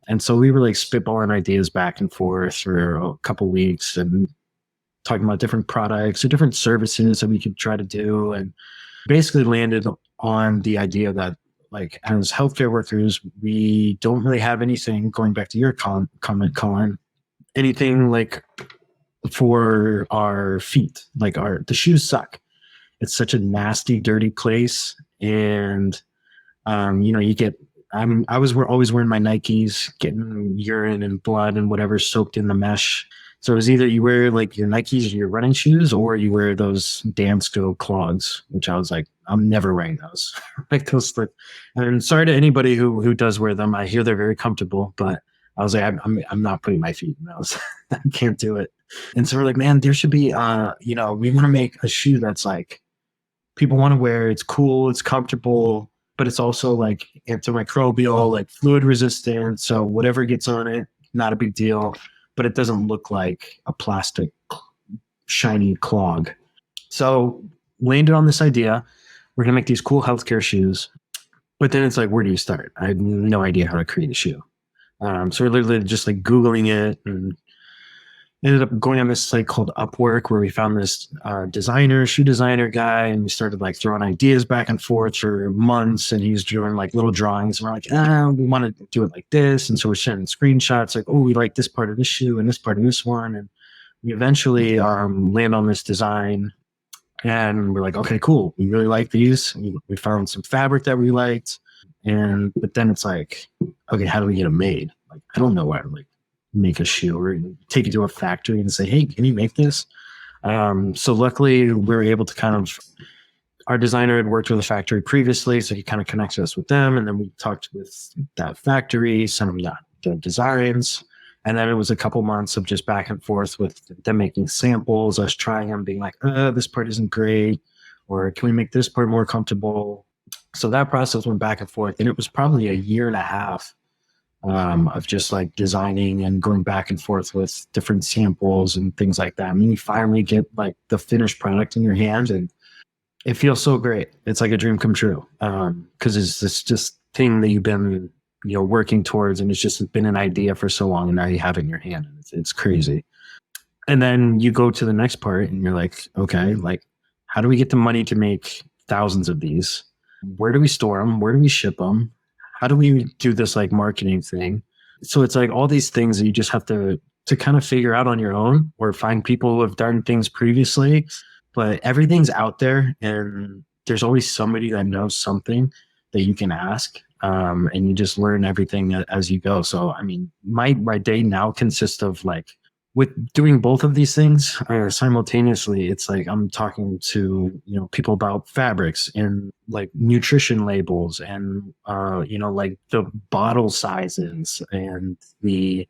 And so we were like spitballing ideas back and forth for a couple weeks and talking about different products or different services that we could try to do. And basically landed on the idea that like as healthcare workers, we don't really have anything, going back to your comment, Colin, anything like for our feet. Like the shoes suck. It's such a nasty, dirty place. And, you get, we're always wearing my Nikes, getting urine and blood and whatever soaked in the mesh. So it was either you wear like your Nikes or your running shoes, or you wear those Dansko clogs, which I was like, I'm never wearing those. Like those. And sorry to anybody who does wear them. I hear they're very comfortable, but I was like, I'm not putting my feet in those. I can't do it. And so we're like, man, there should be, we want to make a shoe that's like people want to wear. It's cool, it's comfortable, but it's also like antimicrobial, like fluid resistant. So whatever gets on it, not a big deal, but it doesn't look like a plastic shiny clog. So landed on this idea. We're going to make these cool healthcare shoes. But then it's like, where do you start? I had no idea how to create a shoe. So we're literally just like Googling it and ended up going on this site called Upwork, where we found this shoe designer guy, and we started like throwing ideas back and forth for months. And he's doing like little drawings. And we're like, we want to do it like this. And so we're sending screenshots like, oh, we like this part of this shoe and this part of this one. And we eventually land on this design. And we're like, okay, cool. We really like these. We found some fabric that we liked. But then it's like, okay, how do we get them made? Like, I don't know how to like make a shoe or take it to a factory and say, hey, can you make this? So luckily we were able to our designer had worked with a factory previously. So he kind of connected us with them. And then we talked with that factory, sent them the designs. And then it was a couple months of just back and forth with them making samples, us trying them, being like, this part isn't great, or can we make this part more comfortable? So that process went back and forth. And it was probably a year and a half of just like designing and going back and forth with different samples and things like that. I mean, you finally get like the finished product in your hand and it feels so great. It's like a dream come true. Because it's this just thing that you've been working towards, and it's just been an idea for so long, and now you have it in your hand. It's crazy. And then you go to the next part and you're like, okay, like how do we get the money to make thousands of these? Where do we store them? Where do we ship them? How do we do this like marketing thing? So it's like all these things that you just have to kind of figure out on your own, or find people who have done things previously. But everything's out there, and there's always somebody that knows something that you can ask. And you just learn everything as you go. So, I mean, my day now consists of like, with doing both of these things simultaneously. It's like I'm talking to people about fabrics and like nutrition labels and like the bottle sizes and the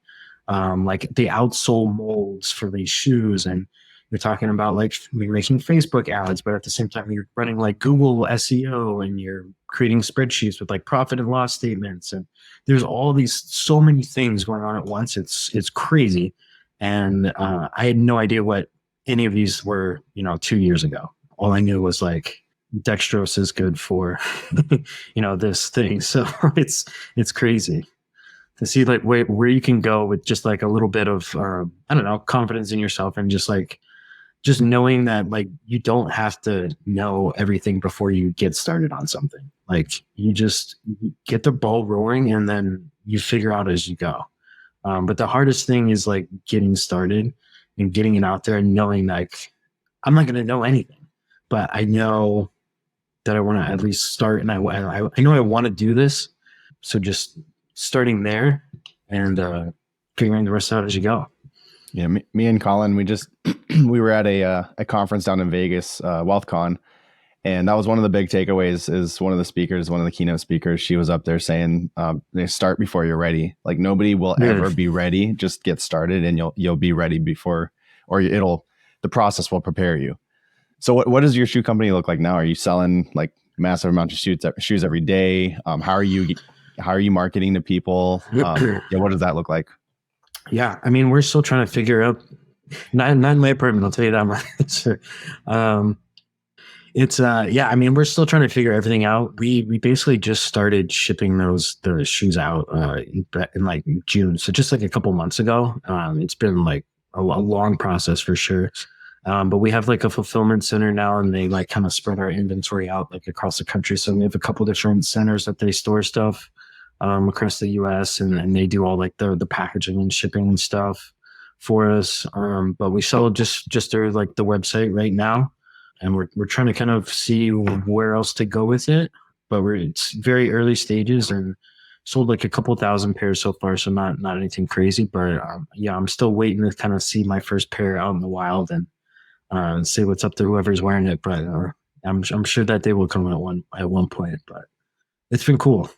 like the outsole molds for these shoes. And you're talking about like you're making Facebook ads, but at the same time you're running like Google SEO, and you're creating spreadsheets with like profit and loss statements. And there's all these, so many things going on at once. It's crazy. And I had no idea what any of these were, 2 years ago. All I knew was like dextrose is good for, this thing. So it's crazy to see like where you can go with just like a little bit of, confidence in yourself, and just knowing that like you don't have to know everything before you get started on something. Like you just get the ball rolling and then you figure out as you go. But the hardest thing is like getting started and getting it out there and knowing like I'm not going to know anything, but I know that I want to at least start, and I know I want to do this. So just starting there and figuring the rest out as you go. Yeah, me and Colin, we were at a conference down in Vegas, WealthCon, and that was one of the big takeaways. Is one of the keynote speakers, she was up there saying, "They start before you're ready. Like nobody will ever be ready. Just get started, and you'll be ready before, or the process will prepare you." So what does your shoe company look like now? Are you selling like massive amounts of shoes every day? How are you How are you marketing to people? Yeah, what does that look like? Yeah, I mean, we're still trying to figure out. Not in my apartment, I'll tell you that much. It's yeah, I mean, we're still trying to figure everything out. We basically just started shipping the shoes out in like June, so just like a couple months ago. It's been like a long process for sure. But we have like a fulfillment center now, and they like kind of spread our inventory out like across the country. So we have a couple different centers that they store stuff across the U.S. and they do all like the packaging and shipping and stuff for us. But we sell just through like the website right now, and we're trying to kind of see where else to go with it. But it's very early stages and sold like a couple thousand pairs so far, so not anything crazy. But yeah, I'm still waiting to kind of see my first pair out in the wild and say what's up to whoever's wearing it. But I'm sure that day will come at one point. But it's been cool.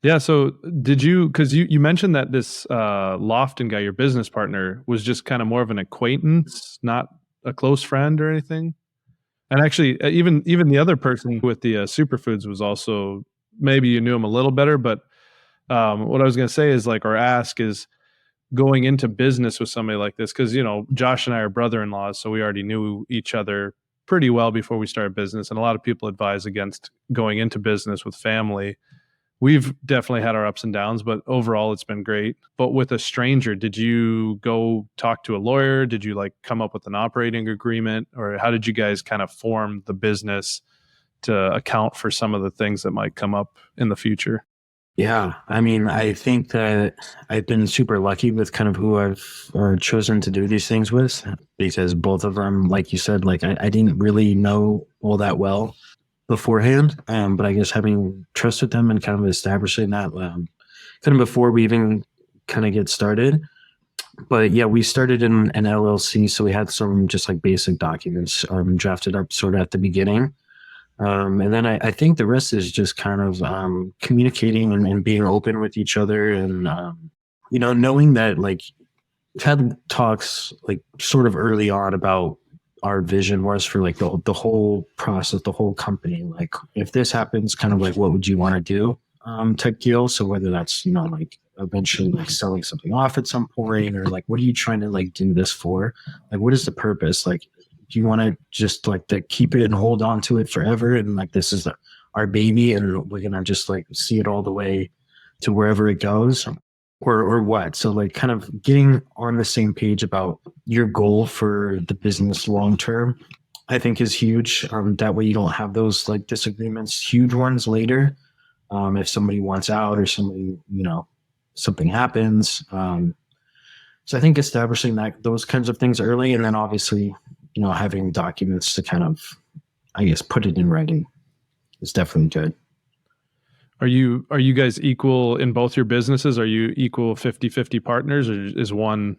Yeah. So did you, because you mentioned that this Lofton guy, your business partner, was just kind of more of an acquaintance, not a close friend or anything? And actually, even the other person with the Superfoods was also, maybe you knew him a little better, but what I was going to say is like, or ask is, going into business with somebody like this, because Josh and I are brother-in-laws, so we already knew each other pretty well before we started business, and a lot of people advise against going into business with family. We've definitely had our ups and downs, but overall it's been great. But with a stranger, did you go talk to a lawyer? Did you like come up with an operating agreement, or how did you guys kind of form the business to account for some of the things that might come up in the future? Yeah, I mean, I think that I've been super lucky with kind of who I've chosen to do these things with, because both of them, like you said, like I didn't really know all that well beforehand, but I guess having trust with them and kind of establishing that kind of before we even kind of get started. But yeah, we started in an LLC, so we had some just like basic documents drafted up sort of at the beginning. And then I think the rest is just kind of communicating and being open with each other, and knowing that like we've had talks like sort of early on about our vision was for like the whole process, the whole company. Like if this happens, kind of like what would you want to do type deal. So whether that's like eventually like selling something off at some point, or like what are you trying to like do this for? Like what is the purpose? Like do you want to just like to keep it and hold on to it forever, and like this is our baby and we're gonna just like see it all the way to wherever it goes, or what? So like kind of getting on the same page about your goal for the business long term, I think is huge. That way you don't have those like disagreements, huge ones later. If somebody wants out or somebody, something happens. So I think establishing those kinds of things early, and then obviously, having documents to kind of, I guess, put it in writing is definitely good. Are you guys equal in both your businesses? Are you equal 50-50 partners, or is one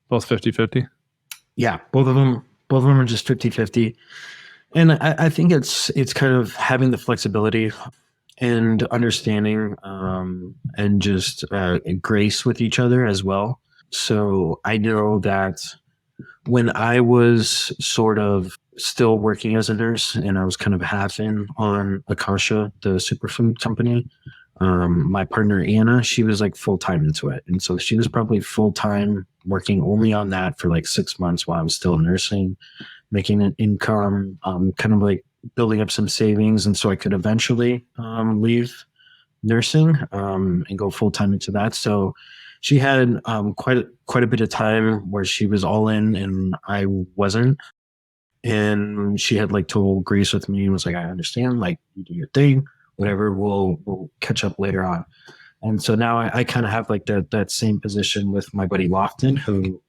both 50-50? Yeah, both of them are just 50-50. And I think it's kind of having the flexibility and understanding and just grace with each other as well. So I know that when I was sort of still working as a nurse and I was kind of half in on Akasha, the superfood company, my partner Anna, she was like full-time into it. And so she was probably full-time working only on that for like 6 months while I was still nursing, making an income, kind of like building up some savings. And so I could eventually leave nursing and go full-time into that. So she had quite a bit of time where she was all in and I wasn't. And she had like total grace with me and was like, I understand, like you do your thing, whatever, we'll catch up later on. And so now I kind of have like that same position with my buddy Lofton, who,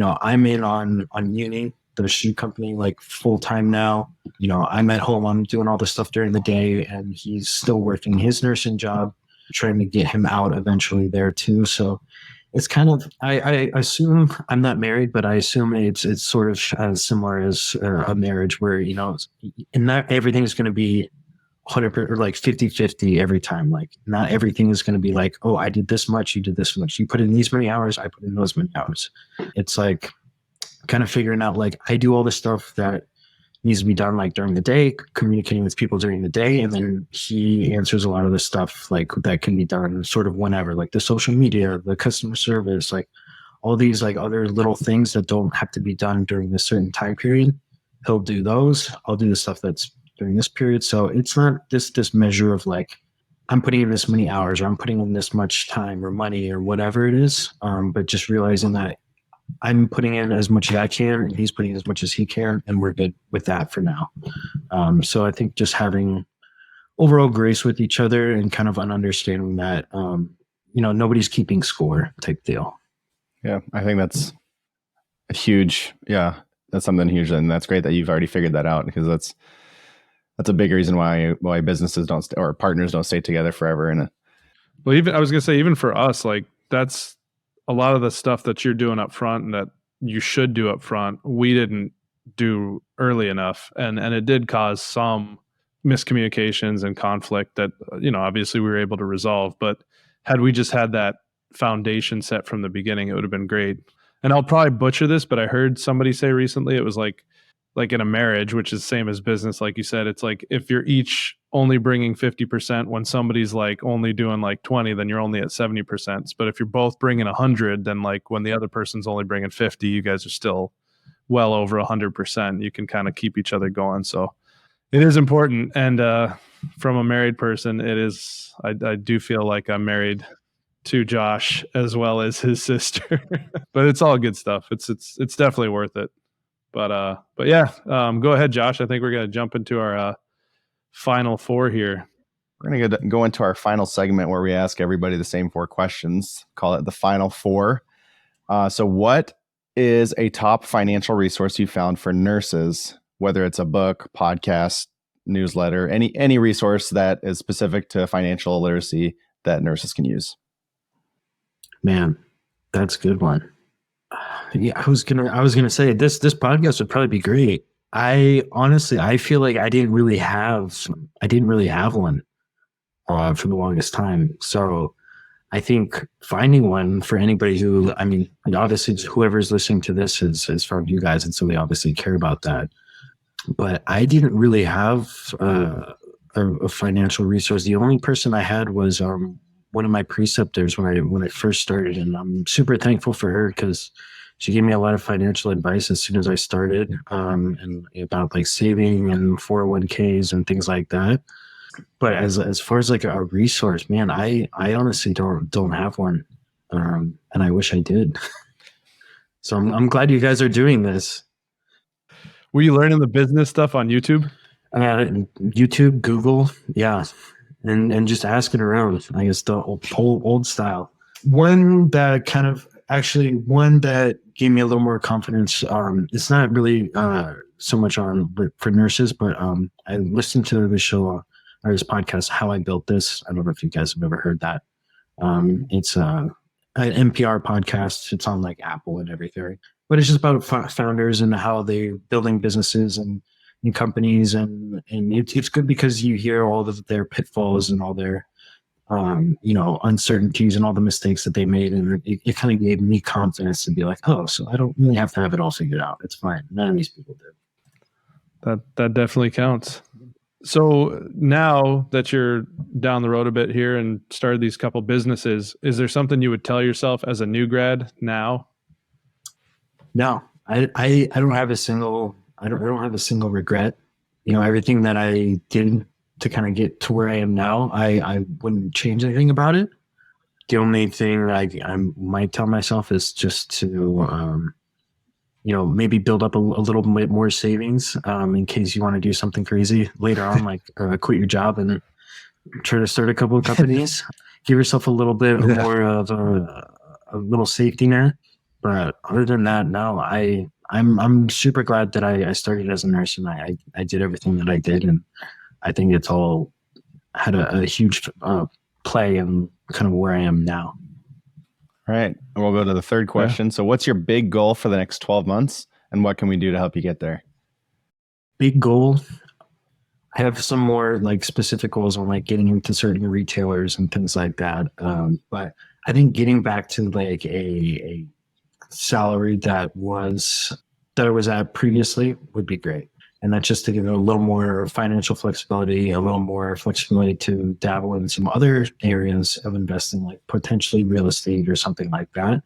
I'm in on uni, the shoe company, like full time now. I'm at home, I'm doing all the stuff during the day, and he's still working his nursing job, trying to get him out eventually there too. So it's kind of, I assume, I'm not married, but I assume it's sort of as similar as a marriage where, and not everything is going to be 100% or like 50-50 every time. Like not everything is going to be like, oh, I did this much, you did this much. You put in these many hours, I put in those many hours. It's like kind of figuring out like I do all the stuff that needs to be done like during the day, communicating with people during the day. And then he answers a lot of the stuff like that can be done sort of whenever, like the social media, the customer service, like all these like other little things that don't have to be done during a certain time period. He'll do those. I'll do the stuff that's during this period. So it's not this measure of like, I'm putting in this many hours or I'm putting in this much time or money or whatever it is. But just realizing that I'm putting in as much as I can and he's putting in as much as he can, and we're good with that for now. So I think just having overall grace with each other and kind of an understanding that, nobody's keeping score type deal. Yeah, I think that's that's something huge. And that's great that you've already figured that out, because that's a big reason why businesses don't or partners don't stay together forever. And well, even I was going to say, even for us, like that's a lot of the stuff that you're doing up front and that you should do up front, we didn't do early enough. And it did cause some miscommunications and conflict that, obviously we were able to resolve. But had we just had that foundation set from the beginning, it would have been great. And I'll probably butcher this, but I heard somebody say recently, it was like in a marriage, which is the same as business, like you said, it's like if you're each only bringing 50%, when somebody's like only doing like 20, then you're only at 70%. But if you're both bringing 100, then like when the other person's only bringing 50, you guys are still well over 100%. You can kind of keep each other going. So it is important. And from a married person, it is, I do feel like I'm married to Josh as well as his sister, but it's all good stuff. It's definitely worth it. But yeah, go ahead, Josh. I think we're going to jump into our final four here. We're going to go into our final segment where we ask everybody the same 4 questions. Call it the final 4. So what is a top financial resource you found for nurses, whether it's a book, podcast, newsletter, any resource that is specific to financial literacy that nurses can use? Man, that's a good one. Yeah, I was gonna say this podcast would probably be great. I feel like I didn't really have one for the longest time. So I think finding one for anybody who, obviously whoever's listening to this has found you guys, and so they obviously care about that. But I didn't really have a financial resource. The only person I had was one of my preceptors when I first started, and I'm super thankful for her because she gave me a lot of financial advice as soon as I started, and about like saving and 401ks and things like that. But as far as like a resource, man, I honestly don't have one, and I wish I did. So I'm glad you guys are doing this. Were you learning the business stuff on YouTube? YouTube, Google, yeah, and just asking around. I guess the old style. One that gave me a little more confidence. It's not really so much for nurses, but I listened to the show or this podcast, How I Built This. I don't know if you guys have ever heard that. It's an NPR podcast. It's on like Apple and everything, but it's just about founders and how they're building businesses and companies, and it's good because you hear all of their pitfalls and all their uncertainties and all the mistakes that they made, and it kind of gave me confidence to be like, oh, so I don't really have to have it all figured out. It's fine. None of these people do. That definitely counts. So now that you're down the road a bit here and started these couple businesses, is there something you would tell yourself as a new grad now? No, I don't have a single regret. Everything that I did to kind of get to where I am now, I wouldn't change anything about it. The only thing I might tell myself is just to, maybe build up a little bit more savings in case you want to do something crazy later on, like quit your job and try to start a couple of companies. Give yourself a little bit more of a little safety net. But other than that, no, I'm super glad that I started as a nurse and I did everything that I did, and I think it's all had a huge play in kind of where I am now. All right. And we'll go to the third question. Yeah. So what's your big goal for the next 12 months and what can we do to help you get there? Big goal. I have some more like specific goals on like getting into certain retailers and things like that. But I think getting back to like a salary that I was at previously would be great. And that's just to give it a little more financial flexibility, a little more flexibility to dabble in some other areas of investing, like potentially real estate or something like that.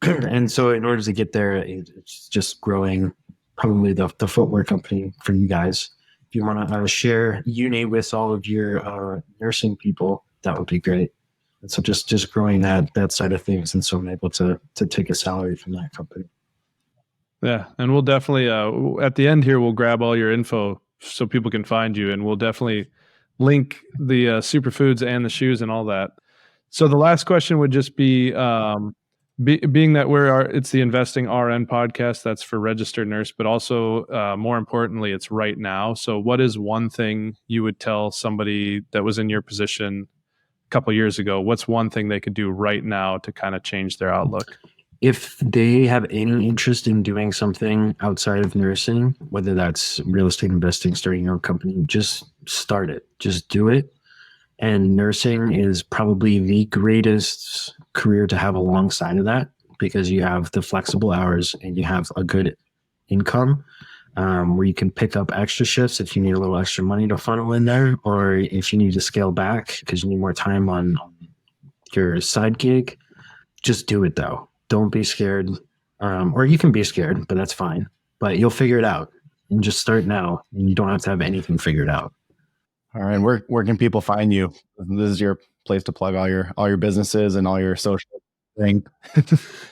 And so in order to get there, it's just growing probably the footwear company for you guys. If you want to share uni with all of your nursing people, that would be great. And so just growing that side of things. And so I'm able to take a salary from that company. Yeah. And we'll definitely, at the end here, we'll grab all your info so people can find you, and we'll definitely link the superfoods and the shoes and all that. So the last question would just be, being that it's the Investing RN podcast, that's for registered nurse, but also more importantly, it's right now. So what is one thing you would tell somebody that was in your position a couple of years ago? What's one thing they could do right now to kind of change their outlook? If they have any interest in doing something outside of nursing, whether that's real estate investing, starting your own company, just start it. Just do it. And nursing is probably the greatest career to have alongside of that, because you have the flexible hours and you have a good income where you can pick up extra shifts if you need a little extra money to funnel in there, or if you need to scale back because you need more time on your side gig. Just do it though. Don't be scared. Or you can be scared, but that's fine. But you'll figure it out. And just start now. And you don't have to have anything figured out. All right. And where can people find you? This is your place to plug all your businesses and all your social thing.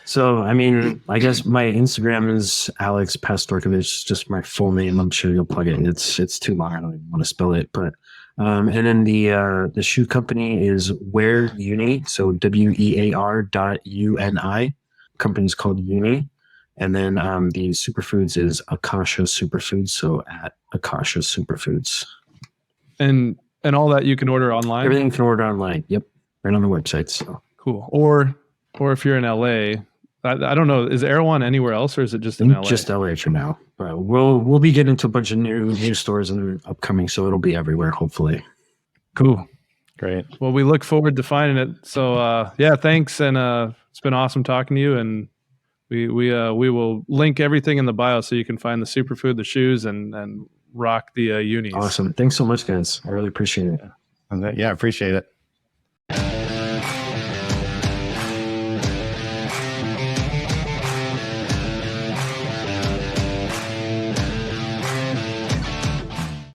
So, I mean, I guess my Instagram is Alex Pastorkovich, just my full name. I'm sure you'll plug it. It's too long. I don't even want to spell it. But and then the shoe company is Wear Uni. So WEAR.UNI. Company's called Uni. And then the superfoods is Akasha Superfoods. So at Akasha Superfoods. And all that you can order online? Everything you can order online. Yep. Right on the website. So cool. Or if you're in LA, I don't know, is Erewhon anywhere else, or is it just in LA? Just LA for now. But we'll be getting to a bunch of new stores in the upcoming, so it'll be everywhere, hopefully. Cool. Great. Well, we look forward to finding it. So yeah, thanks. And it's been awesome talking to you. And we will link everything in the bio so you can find the superfood, the shoes, and rock the unis. Awesome. Thanks so much, guys. I really appreciate it. Yeah, appreciate it.